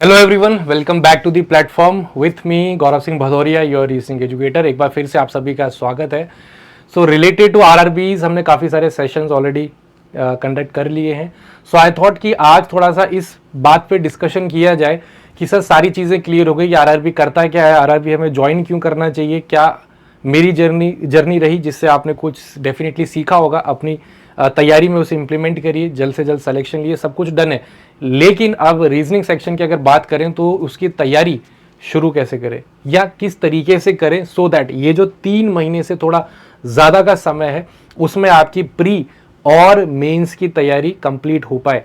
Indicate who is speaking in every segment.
Speaker 1: Hello everyone, welcome back to the platform with me Gaurav Singh Bhadauria, your reasoning educator. एक बार फिर से आप सभी का स्वागत है। सो रिलेटेड टू आरआरबीज हमने काफ़ी सारे सेशंस ऑलरेडी कंडक्ट कर लिए हैं। सो आई थॉट कि आज थोड़ा सा इस बात पे डिस्कशन किया जाए कि सर सारी चीज़ें क्लियर हो गई कि आरआरबी करता क्या है, आरआरबी हमें ज्वाइन क्यों करना चाहिए, क्या मेरी जर्नी रही जिससे आपने कुछ डेफिनेटली सीखा होगा, अपनी तैयारी में उसे इंप्लीमेंट करिए, जल्द से जल्द सिलेक्शन लिए, सब कुछ डन है। लेकिन अब रीजनिंग सेक्शन की अगर बात करें तो उसकी तैयारी शुरू कैसे करें या किस तरीके से करें सो दैट ये जो 3 महीने से थोड़ा ज़्यादा का समय है उसमें आपकी प्री और मेंस की तैयारी कंप्लीट हो पाए।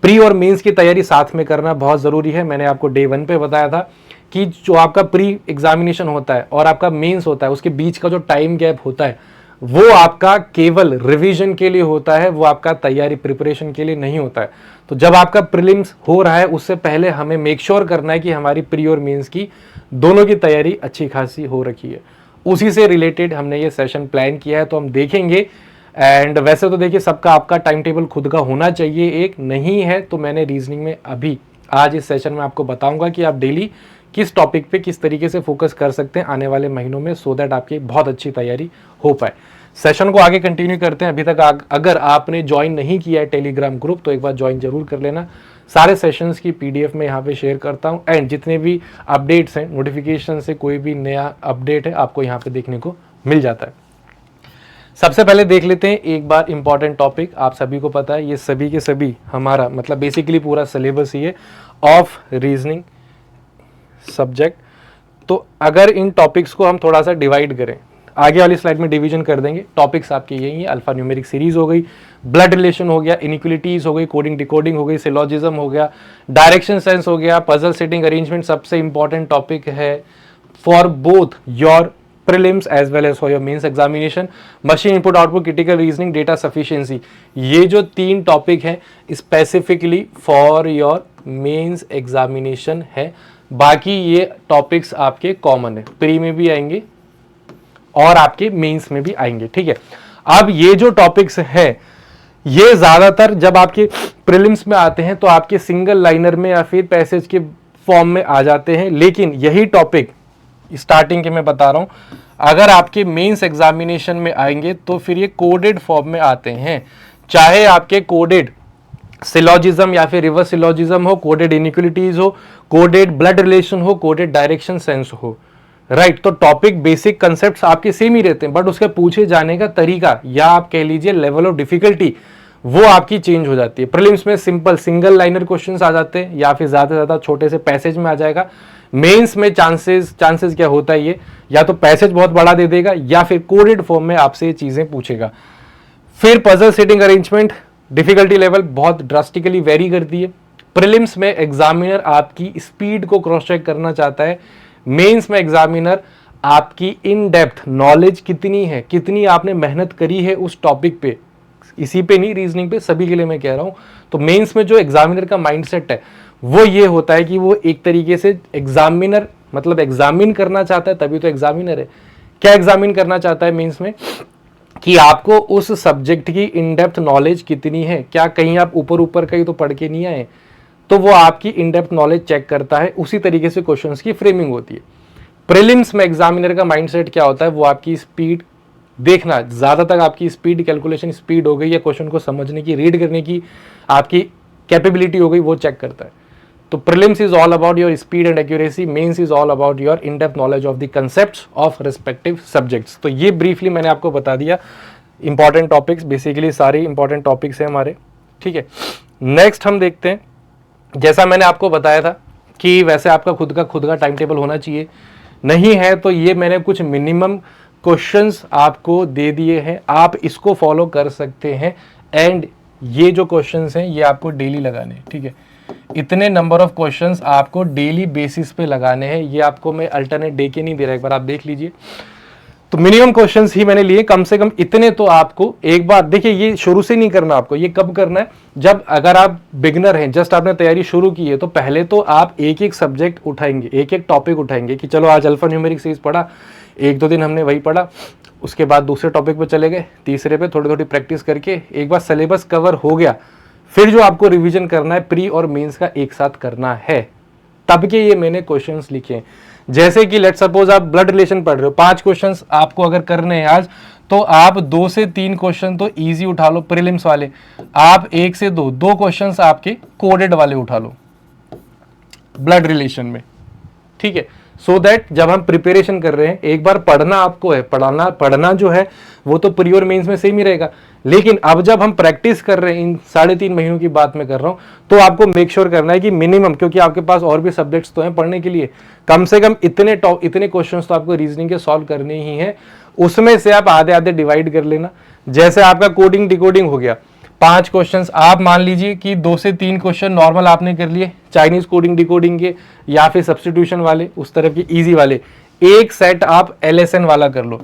Speaker 1: प्री और मेंस की तैयारी साथ में करना बहुत ज़रूरी है। मैंने आपको डे 1 पे बताया था कि जो आपका प्री एग्जामिनेशन होता है और आपका मेंस होता है उसके बीच का जो टाइम गैप होता है वो आपका केवल रिवीजन के लिए होता है, वो आपका तैयारी प्रिपरेशन के लिए नहीं होता है। तो जब आपका प्रीलिम्स हो रहा है उससे पहले हमें मेक श्योर करना है कि हमारी प्री और मेंस की दोनों की तैयारी अच्छी खासी हो रखी है। उसी से रिलेटेड हमने ये सेशन प्लान किया है, तो हम देखेंगे। एंड वैसे तो देखिए सबका आपका टाइम टेबल खुद का होना चाहिए, एक नहीं है तो मैंने रीजनिंग में अभी आज इस सेशन में आपको बताऊंगा कि आप डेली किस टॉपिक पे किस तरीके से फोकस कर सकते हैं आने वाले महीनों में, सो दैट आपकी बहुत अच्छी तैयारी हो पाए। सेशन को आगे कंटिन्यू करते हैं। अभी तक अगर आपने ज्वाइन नहीं किया है टेलीग्राम ग्रुप तो एक बार ज्वाइन जरूर कर लेना। सारे सेशंस की पीडीएफ में यहाँ पे शेयर करता हूँ एंड जितने भी अपडेट्स हैं, नोटिफिकेशन से कोई भी नया अपडेट है आपको यहाँ पे देखने को मिल जाता है। सबसे पहले देख लेते हैं एक बार इंपॉर्टेंट टॉपिक। आप सभी को पता है ये सभी के सभी हमारा मतलब बेसिकली पूरा सिलेबस ही है ऑफ रीजनिंग सब्जेक्ट। तो अगर इन टॉपिक्स को हम थोड़ा सा डिवाइड करें, आगे वाली स्लाइड में डिवीजन कर देंगे। टॉपिक्स आपके यही है, अल्फा न्यूमेरिक सीरीज हो गई, ब्लड रिलेशन हो गया, इनइक्वलिटीज हो गई, कोडिंग डिकोडिंग हो गई, सिलॉजिज्म हो गया, डायरेक्शन सेंस हो गया, पजल सेटिंग अरेंजमेंट सबसे इंपॉर्टेंट टॉपिक है for both your prelims as well as for your mains examination. Machine input output, critical reasoning, data sufficiency, ये जो 3 टॉपिक हैं specifically for your mains examination है। बाकी ये टॉपिक्स आपके कॉमन है, प्री में भी आएंगे और आपके मेंस में भी आएंगे, ठीक है। अब ये जो टॉपिक्स हैं ये ज्यादातर जब आपके प्रीलिम्स में आते हैं तो आपके सिंगल लाइनर में या फिर पैसेज के फॉर्म में आ जाते हैं, लेकिन यही टॉपिक स्टार्टिंग के मैं बता रहा हूं अगर आपके मेंस एग्जामिनेशन में आएंगे तो फिर ये कोडेड फॉर्म में आते हैं। चाहे आपके कोडेड सिलॉजिज्म या फिर रिवर्स सिलॉजिज्म हो, कोडेड इनइक्वलिटीज हो, कोडेड ब्लड रिलेशन हो, कोडेड डायरेक्शन सेंस हो, राइट। तो टॉपिक बेसिक कंसेप्ट्स आपके सेम ही रहते हैं, बट उसके पूछे जाने का तरीका या आप कह लीजिए लेवल ऑफ डिफिकल्टी वो आपकी चेंज हो जाती है। प्रीलिम्स में सिंपल सिंगल लाइनर क्वेश्चंस आ जाते हैं या फिर ज्यादा से ज्यादा छोटे से पैसेज में आ जाएगा। मेंस में चांसेस क्या होता है, ये या तो पैसेज बहुत बड़ा दे देगा या फिर कोडेड फॉर्म में आपसे ये चीजें पूछेगा। फिर puzzle setting arrangement difficulty level बहुत ड्रास्टिकली वेरी करती है। प्रीलिम्स में एग्जामिनर आपकी स्पीड को क्रॉस चेक करना चाहता है, मेंस में एग्जामिनर आपकी इन डेप्थ नॉलेज कितनी है, कितनी आपने मेहनत करी है उस टॉपिक पे, इसी पे नहीं रीजनिंग पे, सभी के लिए मैं कह रहा हूं। तो मेंस में जो एग्जामिनर का माइंडसेट है वो ये होता है कि वो एक तरीके से एग्जामिनर मतलब एग्जामिन करना चाहता है, तभी तो एग्जामिनर है। क्या एग्जामिन करना चाहता है मेंस में कि आपको उस सब्जेक्ट की इन डेप्थ नॉलेज कितनी है, क्या कहीं आप ऊपर ऊपर कहीं तो पढ़ के नहीं आए, तो वो आपकी इन डेप्थ नॉलेज चेक करता है। उसी तरीके से क्वेश्चंस की फ्रेमिंग होती है। प्रीलिम्स में एग्जामिनर का माइंडसेट क्या होता है, वो आपकी स्पीड देखना, ज्यादातर आपकी स्पीड कैलकुलेशन स्पीड हो गई या क्वेश्चन को समझने की रीड करने की आपकी कैपेबिलिटी हो गई, वो चेक करता है। तो prelims is all about your speed and accuracy, mains is all about your in depth knowledge of the concepts of respective subjects. तो ये ब्रीफली मैंने आपको बता दिया इंपॉर्टेंट टॉपिक्स, बेसिकली सारे इंपॉर्टेंट टॉपिक्स हैं हमारे, ठीक है। नेक्स्ट हम देखते हैं, जैसा मैंने आपको बताया था कि वैसे आपका खुद का टाइम टेबल होना चाहिए, नहीं है तो ये मैंने कुछ मिनिमम क्वेश्चंस आपको दे दिए हैं, आप इसको फॉलो कर सकते हैं। एंड ये जो क्वेश्चंस हैं ये आपको डेली लगाने हैं, ठीक है। इतने नंबर ऑफ क्वेश्चंस आपको डेली बेसिस पे लगाने हैं, ये आपको मैं अल्टरनेट डे के नहीं दे रहा, एक बार आप देख लीजिए। तो मिनिमम क्वेश्चंस ही मैंने लिए, कम से कम इतने तो आपको एक बार देखिए, ये शुरू से नहीं करना आपको, ये कब करना है जब अगर आप बिगनर हैं, जस्ट आपने तैयारी शुरू की है, तो पहले तो आप एक एक सब्जेक्ट उठाएंगे, एक एक टॉपिक उठाएंगे कि चलो आज अल्फा न्यूमेरिक सीरीज पढ़ा, 1-2 दिन हमने वही पढ़ा, उसके बाद दूसरे टॉपिक पे चले गए, तीसरे पे थोड़ी थोड़ी प्रैक्टिस करके एक बार सिलेबस कवर हो गया, फिर जो आपको रिवीजन करना है प्री और मेंस का एक साथ करना है, तब के ये मैंने क्वेश्चंस लिखे हैं। जैसे कि लेट सपोज आप ब्लड रिलेशन पढ़ रहे हो, 5 क्वेश्चंस आपको अगर करने हैं आज, तो आप 2 से 3 क्वेश्चन तो इजी उठा लो प्रीलिम्स वाले, आप 1 से 2 क्वेश्चंस आपके कोडेड वाले उठा लो ब्लड रिलेशन में, ठीक है। सो दैट जब हम प्रिपरेशन कर रहे हैं, एक बार पढ़ना आपको है, पढ़ना जो है वो तो प्री और मेंस में सेम ही रहेगा, लेकिन अब जब हम प्रैक्टिस कर रहे हैं, इन 3.5 महीनों की बात मैं कर रहा हूं, तो आपको मेक श्योर करना है कि मिनिमम, क्योंकि आपके पास और भी सब्जेक्ट्स तो हैं पढ़ने के लिए, कम से कम इतने क्वेश्चंस तो आपको रीजनिंग के सॉल्व करने ही हैं। उसमें से आप आधे आधे डिवाइड कर लेना। जैसे आपका कोडिंग डिकोडिंग हो गया, 5 क्वेश्चंस, आप मान लीजिए कि 2 से 3 क्वेश्चन नॉर्मल आपने कर लिए चाइनीज कोडिंग डिकोडिंग के या फिर सब्स्टिट्यूशन वाले, उस तरफ के इजी वाले। एक सेट आप एलएसएन वाला कर लो,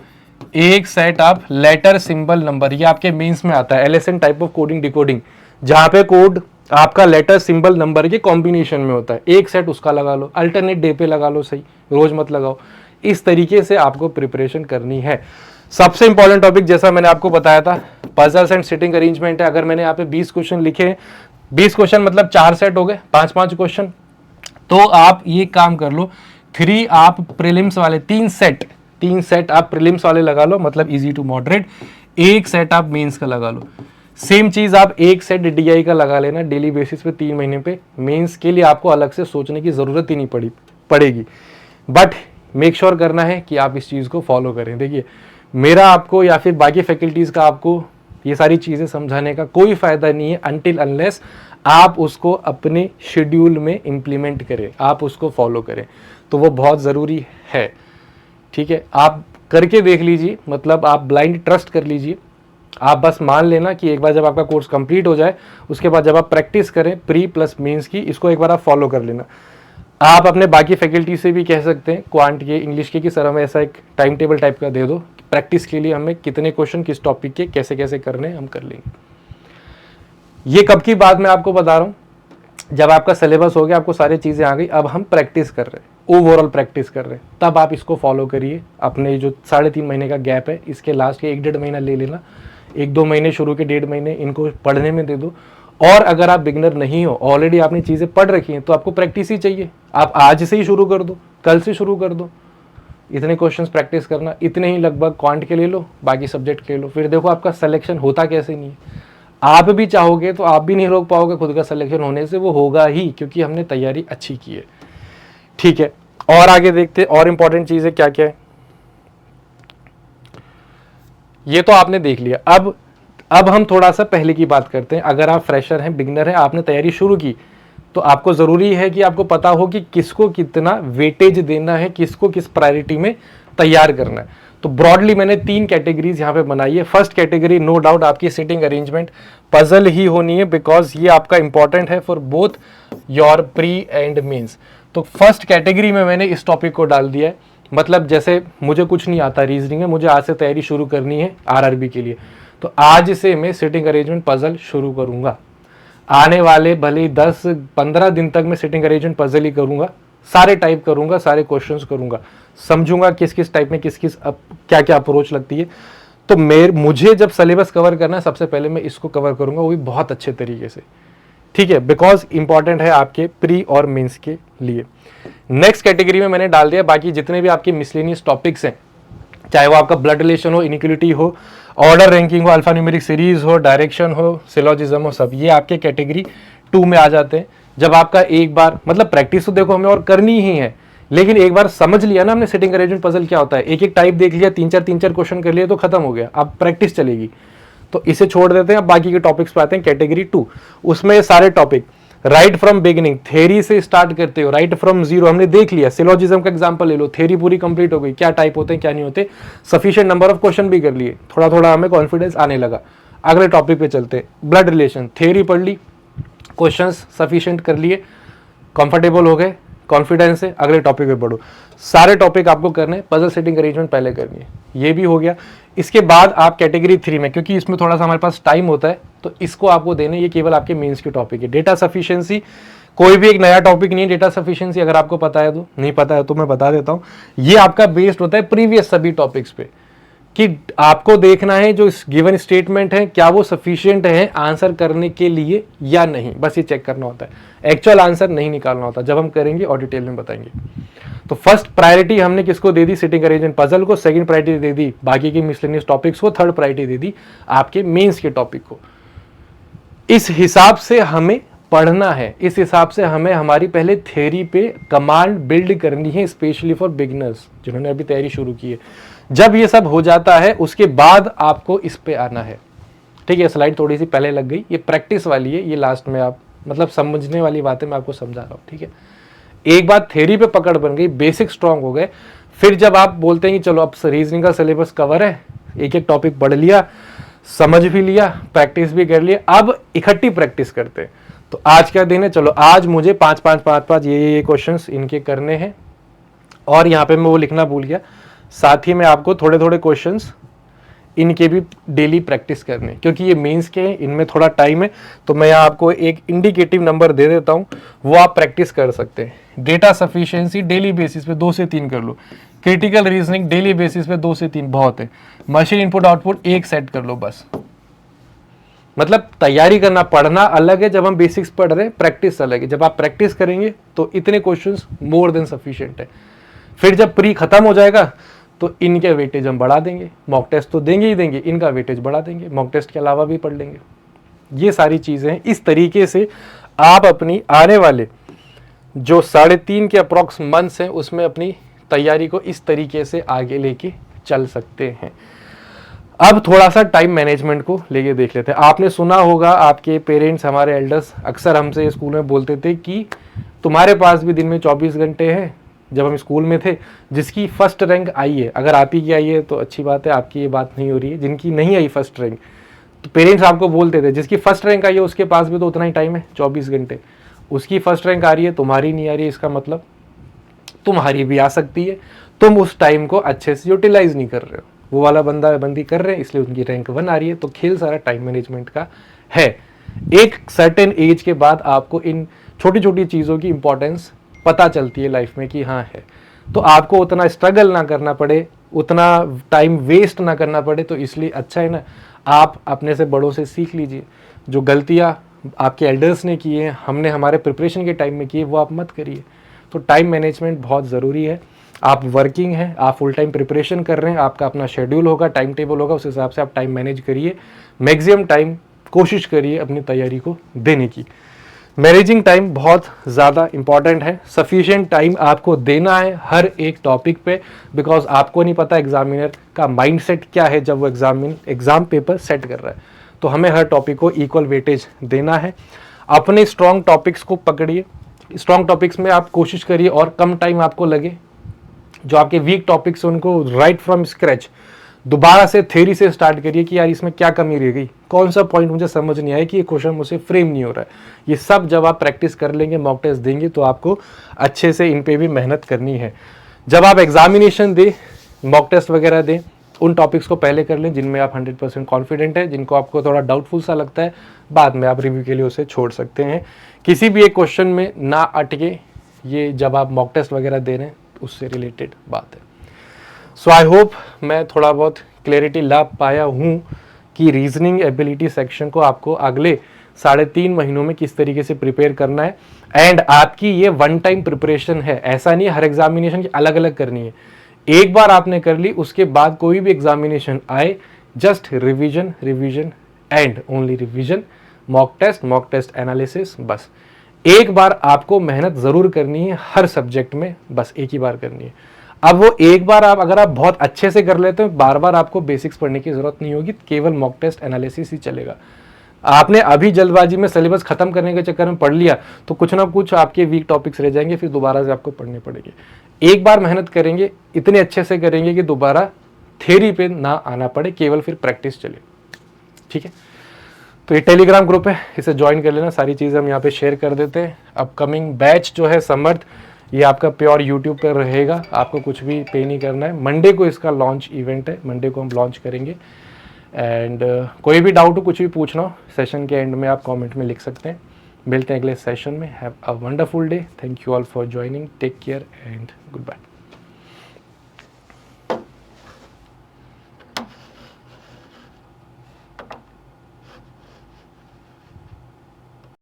Speaker 1: एक सेट आप लेटर सिंबल नंबर, ये आपके मेंस में आता है एलएसएन टाइप ऑफ कोडिंग डिकोडिंग, जहां पे कोड आपका लेटर सिंबल नंबर के कॉम्बिनेशन में होता है, एक सेट उसका लगा लो, अल्टरनेट डे पे लगा लो, सही, रोज मत लगाओ। इस तरीके से आपको प्रिपरेशन करनी है। सबसे इंपॉर्टेंट टॉपिक जैसा मैंने आपको बताया था, पजल्स एंड सिटिंग अरेंजमेंट है। अगर मैंने यहाँ पे 20 क्वेश्चन लिखे हैं, 20 क्वेश्चन मतलब 4 सेट हो गए, 5-5 क्वेश्चन, तो आप ये काम कर लो, 3 आप प्रीलिम्स वाले, 3 सेट आप प्रीलिम्स वाले लगा लो, मतलब इजी टू मॉडरेट, एक सेट आप मेंस का लगा लो। सेम चीज आप एक सेट डीआई का लगा लेना डेली बेसिस पे 3 महीने पे। मेंस के लिए आपको अलग से सोचने की जरूरत ही नहीं पड़ेगी, बट मेक श्योर करना है कि आप इस चीज को फॉलो करें। देखिए, मेरा आपको या फिर बाकी फैकल्टीज का आपको ये सारी चीजें समझाने का कोई फायदा नहीं है अनटिल अनलेस आप उसको अपने शेड्यूल में इंप्लीमेंट करें, आप उसको फॉलो करें, तो वो बहुत ज़रूरी है, ठीक है। आप करके देख लीजिए, मतलब आप ब्लाइंड ट्रस्ट कर लीजिए, आप बस मान लेना कि एक बार जब आपका कोर्स कंप्लीट हो जाए, उसके बाद जब आप प्रैक्टिस करें प्री प्लस मेंस की, इसको एक बार आप फॉलो कर लेना। आप अपने बाकी फैकल्टी से भी कह सकते हैं, क्वांट के, इंग्लिश के, कि सर हमें ऐसा एक टाइम टेबल टाइप का दे दो, प्रैक्टिस के लिए हमें कितने क्वेश्चन किस टॉपिक के कैसे कैसे करने हम कर लेंगे। ये कब की बात मैं आपको बता रहा हूँ, जब आपका सिलेबस हो गया, आपको सारी चीज़ें आ गई, अब हम प्रैक्टिस कर रहे हैं, ओवरऑल प्रैक्टिस कर रहे हैं, तब आप इसको फॉलो करिए। अपने जो 3.5 महीने का गैप है, इसके लास्ट के 1-1.5 महीना ले लेना, 1-2 महीने शुरू के 1.5 महीने इनको पढ़ने में दे दो। और अगर आप बिगनर नहीं हो, ऑलरेडी आपने चीज़ें पढ़ रखी हैं, तो आपको प्रैक्टिस ही चाहिए, आप आज से ही शुरू कर दो, कल से शुरू कर दो, इतने क्वेश्चंस प्रैक्टिस करना, इतने ही लगभग क्वांट के ले लो, बाकी सब्जेक्ट के ले लो, फिर देखो आपका सिलेक्शन होता कैसे नहीं है। आप भी चाहोगे तो आप भी नहीं रोक पाओगे खुद का सिलेक्शन होने से, वो होगा ही, क्योंकि हमने तैयारी अच्छी की है, ठीक है। और आगे देखते, और इंपॉर्टेंट चीज़ें क्या क्या है, ये तो आपने देख लिया। अब हम थोड़ा सा पहले की बात करते हैं। अगर आप फ्रेशर हैं, बिगिनर हैं, आपने तैयारी शुरू की, तो आपको ज़रूरी है कि आपको पता हो कि किसको कितना वेटेज देना है, किसको किस प्रायोरिटी में तैयार करना है। तो ब्रॉडली मैंने 3 कैटेगरीज यहाँ पे बनाई है। फर्स्ट कैटेगरी नो डाउट आपकी सिटिंग अरेंजमेंट पजल ही होनी है, बिकॉज ये आपका इंपॉर्टेंट है for both your pre and mains. तो फर्स्ट कैटेगरी में मैंने इस टॉपिक को डाल दिया है, मतलब जैसे मुझे कुछ नहीं आता रीजनिंग में, मुझे आज से तैयारी शुरू करनी है आरआरबी के लिए, तो आज से मैं सिटिंग अरेंजमेंट पजल शुरू करूँगा। आने वाले भले 10-15 दिन तक मैं सिटिंग अरेंजमेंट पजल ही करूँगा, सारे टाइप करूँगा, सारे क्वेश्चंस करूँगा, समझूंगा किस किस टाइप में किस किस क्या क्या अप्रोच लगती है। तो मुझे जब सिलेबस कवर करना है, सबसे पहले मैं इसको कवर करूँगा, वो भी बहुत अच्छे तरीके से, ठीक है, बिकॉज इंपॉर्टेंट है आपके प्री और मेंस के लिए। नेक्स्ट कैटेगरी में मैंने डाल दिया बाकी जितने भी आपके मिसलेनियस टॉपिक्स हैं, चाहे वो आपका ब्लड रिलेशन हो, इनइक्वलिटी हो, ऑर्डर रैंकिंग हो, अल्फा न्यूमेरिक सीरीज हो, डायरेक्शन हो, सिलोजिज्म हो, सब ये आपके कैटेगरी 2 में आ जाते हैं। जब आपका एक बार, मतलब प्रैक्टिस तो देखो हमें और करनी ही है, लेकिन एक बार समझ लिया ना हमने सिटिंग अरेंजमेंट पजल क्या होता है, एक एक टाइप देख लिया, 3-4 क्वेश्चन कर लिए, तो खत्म हो गया, अब प्रैक्टिस चलेगी। तो इसे छोड़ देते हैं, अब बाकी के टॉपिक्स पे आते हैं। कैटेगरी 2, उसमें सारे topic right from beginning, theory से स्टार्ट करते हो, राइट फ्रॉम जीरो हमने देख लिया, सिलोजिज्म का एग्जांपल ले लो, थ्योरी पूरी कंप्लीट हो गई, क्या टाइप होते हैं क्या नहीं होते, सफिशिएंट नंबर ऑफ क्वेश्चन भी कर लिए, थोड़ा थोड़ा हमें कॉन्फिडेंस आने लगा। अगले टॉपिक पे चलते, ब्लड रिलेशन, थ्योरी पढ़ ली, क्वेश्चंस सफिशिएंट कर लिए, कंफर्टेबल हो गए, कॉन्फिडेंस है, अगले टॉपिक पे बढ़ो। सारे टॉपिक आपको करने हैं, पजल सेटिंग अरेंजमेंट पहले करनी है, ये भी हो गया। इसके बाद आप कैटेगरी 3 में, क्योंकि इसमें थोड़ा सा हमारे पास टाइम होता है, तो इसको आपको देने, ये केवल आपके मेंस के टॉपिक है। डेटा सफिशिएंसी कोई भी एक नया टॉपिक नहीं है, डेटा सफिशिएंसी अगर आपको पता है तो, नहीं पता है तो मैं बता देता हूँ, ये आपका बेस्ड होता है प्रीवियस सभी टॉपिक्स पे, कि आपको देखना है जो गिवन स्टेटमेंट है क्या वो सफिशिएंट है आंसर करने के लिए या नहीं, बस ये चेक करना होता है, एक्चुअल आंसर नहीं निकालना होता। जब हम करेंगे और डिटेल में बताएंगे। तो फर्स्ट प्रायोरिटी हमने किसको दे दी, सिटिंग अरेंजमेंट पजल को, सेकंड प्रायोरिटी दे दी बाकी की मिसलेनियस टॉपिक्स को, थर्ड प्रायोरिटी दे दी आपके मेंस के टॉपिक को। इस हिसाब से हमें पढ़ना है, इस हिसाब से हमें हमारी पहले थ्योरी पे कमांड बिल्ड करनी है, स्पेशली फॉर बिगिनर्स जिन्होंने अभी तैयारी शुरू की है। जब ये सब हो जाता है उसके बाद आपको इस पे आना है। ठीक है, स्लाइड थोड़ी सी पहले लग गई, ये प्रैक्टिस वाली है, ये लास्ट में आप मतलब समझने वाली बातें मैं आपको समझा रहा हूँ। ठीक है, एक बात थ्योरी पे पकड़ बन गई, बेसिक स्ट्रांग हो गए, फिर जब आप बोलते हैं कि चलो अब रीजनिंग का सिलेबस कवर है, एक एक टॉपिक पढ़ लिया, समझ भी लिया, प्रैक्टिस भी कर लिया, अब इकट्ठी प्रैक्टिस करते हैं। तो आज क्या दिन है, चलो आज मुझे 5-5-5-5 ये क्वेश्चंस इनके करने हैं, और यहाँ पे मैं वो लिखना भूल गया, साथ ही में आपको थोड़े थोड़े क्वेश्चंस इनके भी डेली प्रैक्टिस करने, क्योंकि ये मेंस के हैं, इनमें थोड़ा टाइम है। तो मैं यहाँ आपको एक इंडिकेटिव नंबर दे देता हूँ, वो आप प्रैक्टिस कर सकते हैं। डेटा सफिशिएंसी डेली बेसिस पे 2 से 3 कर लो, क्रिटिकल रीजनिंग डेली बेसिस पे 2 से 3 बहुत है, मशीन इनपुट आउटपुट 1 सेट कर लो बस। मतलब तैयारी करना, पढ़ना अलग है, जब हम बेसिक्स पढ़ रहे हैं प्रैक्टिस अलग है। जब आप प्रैक्टिस करेंगे तो इतने क्वेश्चंस मोर देन सफिशिएंट है। फिर जब प्री खत्म हो जाएगा तो इनके वेटेज हम बढ़ा देंगे, मॉक टेस्ट तो देंगे ही देंगे, इनका वेटेज बढ़ा देंगे, मॉक टेस्ट के अलावा भी पढ़ लेंगे। ये सारी चीजें हैं। इस तरीके से आप अपनी आने वाले जो 3.5 के अप्रॉक्स मंथ्स हैं उसमें अपनी तैयारी को इस तरीके से आगे लेके चल सकते हैं। अब थोड़ा सा टाइम मैनेजमेंट को लेके देख लेते हैं। आपने सुना होगा, आपके पेरेंट्स, हमारे एल्डर्स अक्सर हमसे स्कूल में बोलते थे कि तुम्हारे पास भी दिन में 24 घंटे हैं। जब हम स्कूल में थे, जिसकी फर्स्ट रैंक आई है, अगर आप ही की आई है तो अच्छी बात है, आपकी ये बात नहीं हो रही है। जिनकी नहीं आई फर्स्ट रैंक, तो पेरेंट्स आपको बोलते थे जिसकी फर्स्ट रैंक आई है उसके पास भी तो उतना ही टाइम है, 24 घंटे। उसकी फर्स्ट रैंक आ रही है, तुम्हारी नहीं आ रही है, इसका मतलब तुम्हारी भी आ सकती है, तुम उस टाइम को अच्छे से यूटिलाइज नहीं कर रहे हो। वो वाला बंदी कर रहे हैं, इसलिए उनकी रैंक 1 आ रही है। तो खेल सारा टाइम मैनेजमेंट का है। एक सर्टेन एज के बाद आपको इन छोटी छोटी चीज़ों की इंपॉर्टेंस पता चलती है लाइफ में कि हाँ है, तो आपको उतना स्ट्रगल ना करना पड़े, उतना टाइम वेस्ट ना करना पड़े। तो इसलिए अच्छा है ना, आप अपने से बड़ों से सीख लीजिए। जो गलतियाँ आपके एल्डर्स ने की है, हमने हमारे प्रिपरेशन के टाइम में की है, वो आप मत करिए। तो टाइम मैनेजमेंट बहुत ज़रूरी है। आप वर्किंग हैं, आप फुल टाइम प्रिपरेशन कर रहे हैं, आपका अपना शेड्यूल होगा, टाइम टेबल होगा, उस हिसाब से आप टाइम मैनेज करिए। मैक्सिमम टाइम कोशिश करिए अपनी तैयारी को देने की। मैनेजिंग टाइम बहुत ज़्यादा इंपॉर्टेंट है। सफिशिएंट टाइम आपको देना है हर एक टॉपिक पे, बिकॉज आपको नहीं पता एग्जामिनर का माइंडसेट क्या है जब वो एग्जाम पेपर सेट कर रहा है। तो हमें हर टॉपिक को इक्वल वेटेज देना है। अपने स्ट्रॉन्ग टॉपिक्स को पकड़िए, स्ट्रॉन्ग टॉपिक्स में आप कोशिश करिए और कम टाइम आपको लगे। जो आपके वीक टॉपिक्स हैं उनको राइट फ्रॉम स्क्रैच दोबारा से थ्योरी से स्टार्ट करिए कि यार इसमें क्या कमी रह गई, कौन सा पॉइंट मुझे समझ नहीं आया कि ये क्वेश्चन मुझसे फ्रेम नहीं हो रहा है। ये सब जब आप प्रैक्टिस कर लेंगे, मॉक टेस्ट देंगे, तो आपको अच्छे से इन पे भी मेहनत करनी है। जब आप एग्जामिनेशन दें, मॉक टेस्ट वगैरह दें, उन टॉपिक्स को पहले कर लें जिनमें आप 100% कॉन्फिडेंट है। जिनको आपको थोड़ा डाउटफुल सा लगता है, बाद में आप रिव्यू के लिए उसे छोड़ सकते हैं। किसी भी एक क्वेश्चन में ना अटके, ये जब आप मॉक टेस्ट वगैरह दे रहे हैं उससे रिलेटेड बात है। सो आई होप मैं थोड़ा बहुत क्लैरिटी ला पाया हूँ कि रीजनिंग एबिलिटी सेक्शन को आपको अगले 3.5 महीनों में किस तरीके से प्रिपेयर करना है। एंड आपकी ये वन टाइम प्रिपरेशन है, ऐसा नहीं है हर एग्जामिनेशन की अलग अलग करनी है। एक बार आपने कर ली, उसके बाद कोई भी एग्जामिनेशन आए, just revision revision and only revision, mock test analysis, बस एक बार आपको मेहनत ज़रूर करनी है हर सब्जेक्ट में, बस एक ही बार करनी है। अब वो एक बार अगर आप बहुत अच्छे से कर लेते हैं, बार बार आपको बेसिक्स पढ़ने की ज़रूरत नहीं होगी, केवल मॉक टेस्ट एनालिसिस ही चलेगा। आपने अभी जल्दबाजी में सिलेबस खत्म करने के चक्कर में पढ़ लिया तो कुछ ना कुछ आपके वीक टॉपिक्स रह जाएंगे, फिर दोबारा से आपको पढ़ने पड़ेंगे। एक बार मेहनत करेंगे, इतने अच्छे से करेंगे कि दोबारा थ्योरी पे ना आना पड़े, केवल फिर प्रैक्टिस चले। ठीक है, तो ये टेलीग्राम ग्रुप है, इसे ज्वाइन कर लेना। सारी चीज़ें हम यहाँ पे शेयर कर देते हैं। अपकमिंग बैच जो है समर्थ, ये आपका प्योर यूट्यूब पर रहेगा, आपको कुछ भी पे नहीं करना है। मंडे को इसका लॉन्च इवेंट है, मंडे को हम लॉन्च करेंगे। एंड कोई भी डाउट हो, कुछ भी पूछना हो, सेशन के एंड में आप कमेंट में लिख सकते हैं। मिलते हैं अगले सेशन में। Have a wonderful day. Thank you all for joining. Take care and good bye.